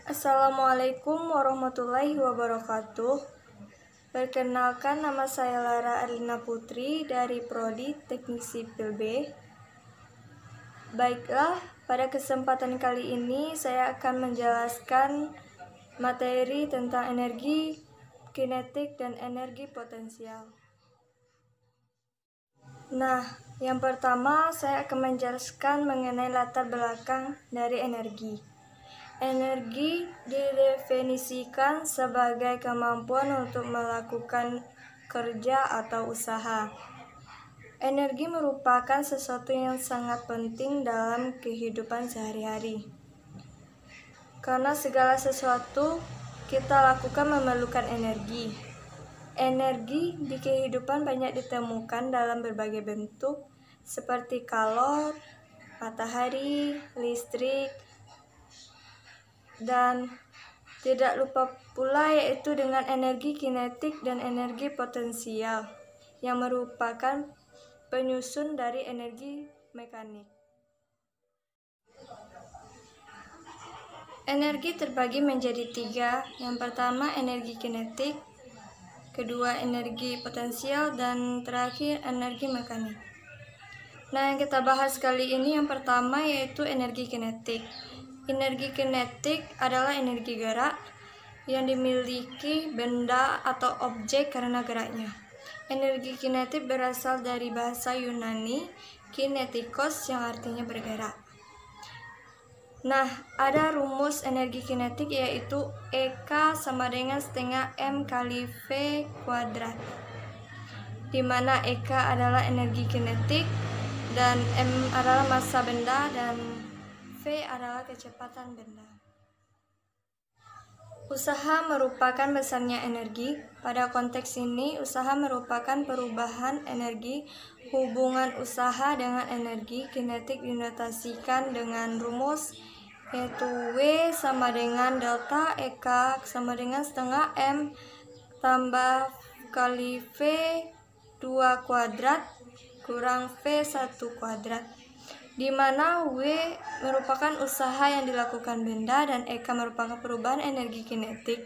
Assalamualaikum warahmatullahi wabarakatuh. Perkenalkan, nama saya Lara Arlina Putri dari Prodi Teknik Sipil B. Baiklah, pada kesempatan kali ini saya akan menjelaskan materi tentang energi kinetik dan energi potensial. Nah, yang pertama saya akan menjelaskan mengenai latar belakang dari energi. Energi didefinisikan sebagai kemampuan untuk melakukan kerja atau usaha. Energi merupakan sesuatu yang sangat penting dalam kehidupan sehari-hari. Karena segala sesuatu kita lakukan memerlukan energi. Energi di kehidupan banyak ditemukan dalam berbagai bentuk seperti kalor, matahari, listrik, dan tidak lupa pula yaitu dengan energi kinetik dan energi potensial yang merupakan penyusun dari energi mekanik. Energi terbagi menjadi tiga. Yang pertama energi kinetik, kedua energi potensial, dan terakhir energi mekanik. Nah, yang kita bahas kali ini yang pertama yaitu energi kinetik. Energi kinetik adalah energi gerak yang dimiliki benda atau objek karena geraknya. Energi kinetik berasal dari bahasa Yunani kinetikos yang artinya bergerak. Nah, ada rumus energi kinetik yaitu EK sama dengan setengah M kali V kuadrat, di mana EK adalah energi kinetik dan M adalah massa benda dan V adalah kecepatan benda. Usaha merupakan besarnya energi. Pada konteks ini, usaha merupakan perubahan energi. Hubungan usaha dengan energi kinetik dinotasikan dengan rumus yaitu W sama dengan delta EK sama dengan setengah M tambah kali V 2 kuadrat kurang V1 kuadrat, di mana W merupakan usaha yang dilakukan benda dan EK merupakan perubahan energi kinetik,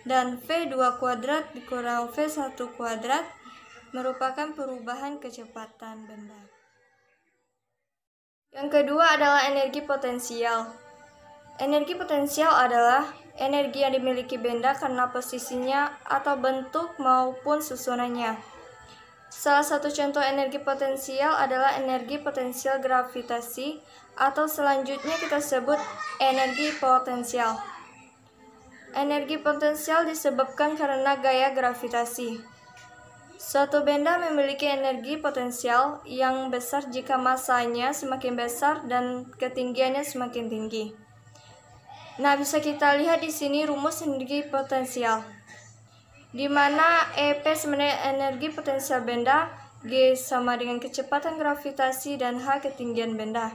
dan V2 kuadrat dikurang V1 kuadrat merupakan perubahan kecepatan benda. Yang kedua adalah energi potensial. Energi potensial adalah energi yang dimiliki benda karena posisinya atau bentuk maupun susunannya. Salah satu contoh energi potensial adalah energi potensial gravitasi, atau selanjutnya kita sebut energi potensial. Energi potensial disebabkan karena gaya gravitasi. Suatu benda memiliki energi potensial yang besar jika masanya semakin besar dan ketinggiannya semakin tinggi. Nah, bisa kita lihat di sini rumus energi potensial, di mana EP sama dengan energi potensial benda, G sama dengan kecepatan gravitasi, dan H ketinggian benda.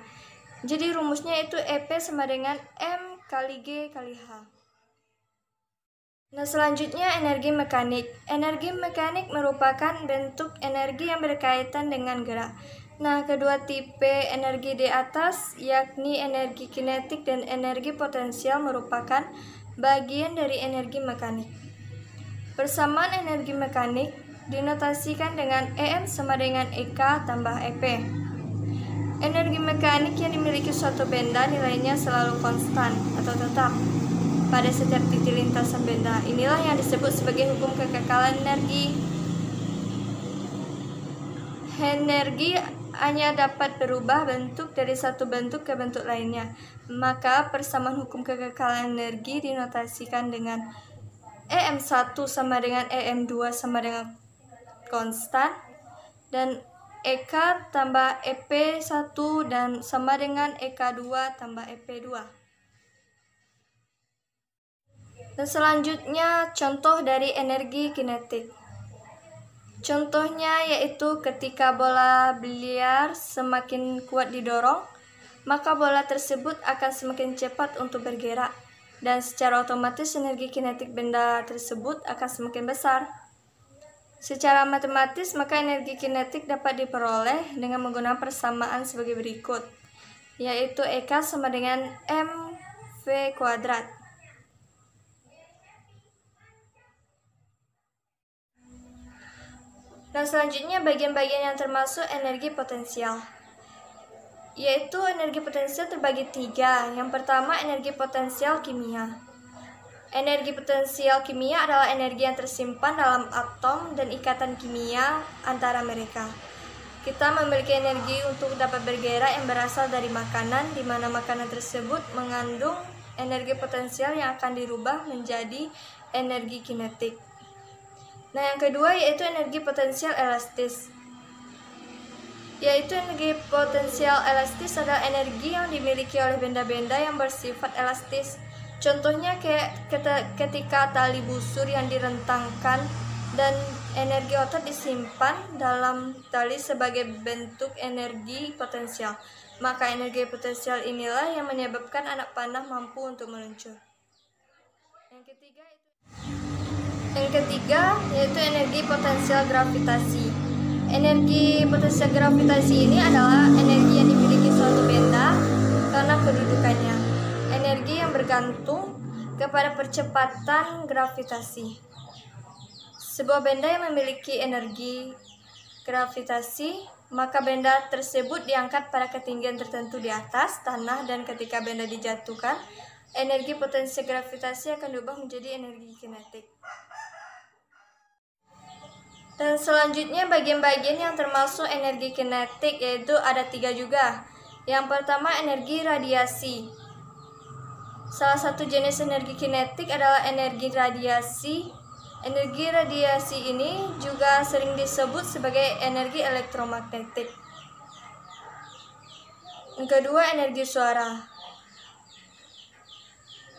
Jadi rumusnya itu EP sama dengan M kali G kali H. Nah, selanjutnya energi mekanik. Energi mekanik merupakan bentuk energi yang berkaitan dengan gerak. Nah, kedua tipe energi di atas, yakni energi kinetik dan energi potensial, merupakan bagian dari energi mekanik. Persamaan energi mekanik dinotasikan dengan EM sama dengan EK tambah EP. Energi mekanik yang dimiliki suatu benda nilainya selalu konstan atau tetap pada setiap titik lintasan benda. Inilah yang disebut sebagai hukum kekekalan energi. Energi hanya dapat berubah bentuk dari satu bentuk ke bentuk lainnya. Maka persamaan hukum kekekalan energi dinotasikan dengan EM1 sama dengan EM2 sama dengan konstan, dan EK tambah EP1 dan sama dengan EK2 tambah EP2. Dan selanjutnya contoh dari energi kinetik. Contohnya yaitu ketika bola biliar semakin kuat didorong, maka bola tersebut akan semakin cepat untuk bergerak, dan secara otomatis energi kinetik benda tersebut akan semakin besar. Secara matematis, maka energi kinetik dapat diperoleh dengan menggunakan persamaan sebagai berikut, yaitu EK sama dengan mv kuadrat. Nah, selanjutnya bagian-bagian yang termasuk energi potensial, yaitu energi potensial terbagi 3. Yang pertama, energi potensial kimia. Energi potensial kimia adalah energi yang tersimpan dalam atom dan ikatan kimia antara mereka. Kita memiliki energi untuk dapat bergerak yang berasal dari makanan, di mana makanan tersebut mengandung energi potensial yang akan dirubah menjadi energi kinetik. Nah, yang kedua yaitu energi potensial elastis. Energi potensial elastis adalah energi yang dimiliki oleh benda-benda yang bersifat elastis. Contohnya ketika tali busur yang direntangkan dan energi otot disimpan dalam tali sebagai bentuk energi potensial. Maka energi potensial inilah yang menyebabkan anak panah mampu untuk meluncur. Yang ketiga yaitu energi potensial gravitasi. Energi potensial gravitasi ini adalah energi yang dimiliki suatu benda karena kedudukannya. Energi yang bergantung kepada percepatan gravitasi. Sebuah benda yang memiliki energi gravitasi, maka benda tersebut diangkat pada ketinggian tertentu di atas tanah, dan ketika benda dijatuhkan, energi potensial gravitasi akan diubah menjadi energi kinetik. Dan selanjutnya bagian-bagian yang termasuk energi kinetik, yaitu ada 3 juga. Yang pertama, energi radiasi. Salah satu jenis energi kinetik adalah energi radiasi. Energi radiasi ini juga sering disebut sebagai energi elektromagnetik. Yang kedua, energi suara.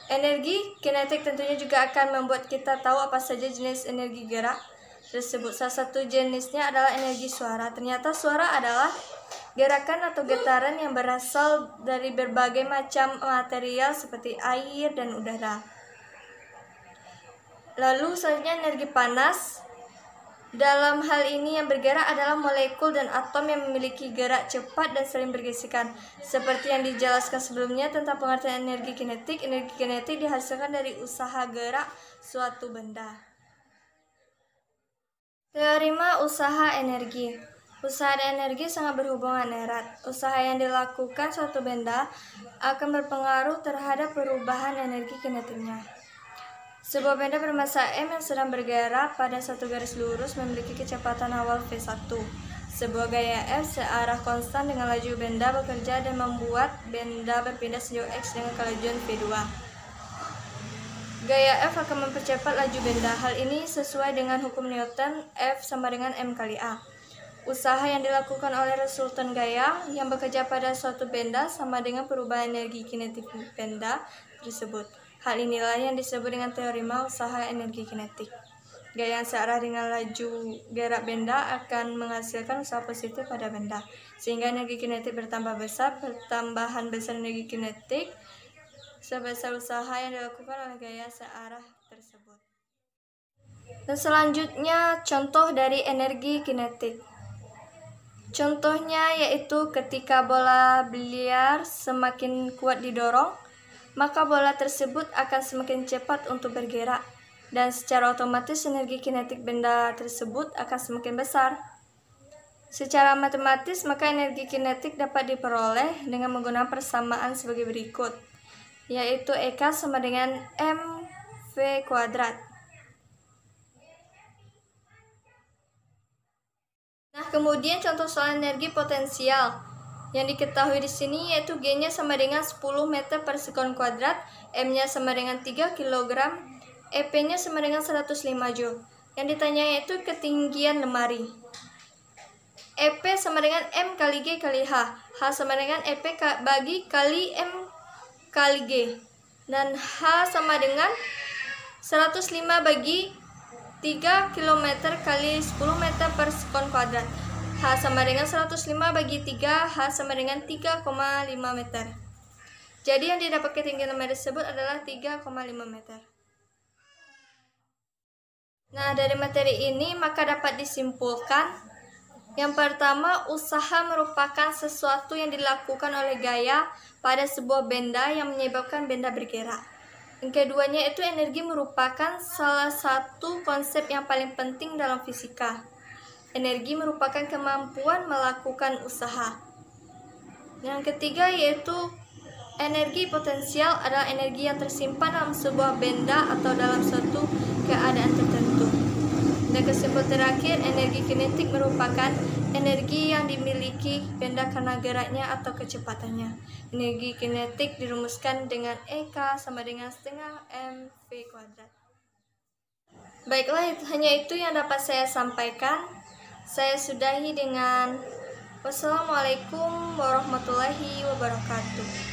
Energi kinetik tentunya juga akan membuat kita tahu apa saja jenis energi gerak tersebut. Salah satu jenisnya adalah energi suara. Ternyata suara adalah gerakan atau getaran yang berasal dari berbagai macam material seperti air dan udara. Lalu selanjutnya energi panas. Dalam hal ini yang bergerak adalah molekul dan atom yang memiliki gerak cepat dan saling bergesekan. Seperti yang dijelaskan sebelumnya tentang pengertian energi kinetik, energi kinetik dihasilkan dari usaha gerak suatu benda. Teorema usaha energi. Usaha energi sangat berhubungan erat. Usaha yang dilakukan suatu benda akan berpengaruh terhadap perubahan energi kinetiknya. Sebuah benda bermassa M yang sedang bergerak pada satu garis lurus memiliki kecepatan awal V1. Sebuah gaya F searah konstan dengan laju benda bekerja dan membuat benda berpindah sejauh X dengan kelajuan V2. Gaya F akan mempercepat laju benda. Hal ini sesuai dengan hukum Newton, F sama dengan M kali A. Usaha yang dilakukan oleh resultan gaya yang bekerja pada suatu benda sama dengan perubahan energi kinetik benda tersebut. Hal inilah yang disebut dengan teorema usaha energi kinetik. Gaya yang searah dengan laju gerak benda akan menghasilkan usaha positif pada benda, sehingga energi kinetik bertambah besar. Pertambahan besar energi kinetik sebesar usaha yang dilakukan oleh gaya searah tersebut. Dan selanjutnya contoh dari energi kinetik. Contohnya yaitu ketika bola biliar semakin kuat didorong, maka bola tersebut akan semakin cepat untuk bergerak, dan secara otomatis energi kinetik benda tersebut akan semakin besar. Secara matematis, maka energi kinetik dapat diperoleh dengan menggunakan persamaan sebagai berikut, yaitu EK sama dengan mv kuadrat. Nah, kemudian contoh soal energi potensial yang diketahui di sini yaitu G-nya sama dengan 10 meter per sekon kuadrat, M-nya sama dengan 3 kg, EP-nya sama dengan 105 joule. Yang ditanya yaitu ketinggian lemari. EP sama dengan M kali G kali H. H sama dengan EP bagi kali M kali G. Dan H sama dengan 105 bagi 3 km kali 10 meter per sekon kuadrat. H sama dengan 105 bagi 3, H sama dengan 3,5 meter. Jadi yang didapat ketinggian lemari tersebut adalah 3,5 meter. Nah, dari materi ini maka dapat disimpulkan, yang pertama, usaha merupakan sesuatu yang dilakukan oleh gaya pada sebuah benda yang menyebabkan benda bergerak. Yang keduanya itu energi merupakan salah satu konsep yang paling penting dalam fisika. Energi merupakan kemampuan melakukan usaha. Yang ketiga yaitu energi potensial adalah energi yang tersimpan dalam sebuah benda atau dalam suatu keadaan tertentu. Dan kesimpulan terakhir, energi kinetik merupakan energi yang dimiliki benda karena geraknya atau kecepatannya. Energi kinetik dirumuskan dengan EK sama dengan setengah mv². Baiklah, hanya itu yang dapat saya sampaikan. Saya sudahi dengan wassalamualaikum warahmatullahi wabarakatuh.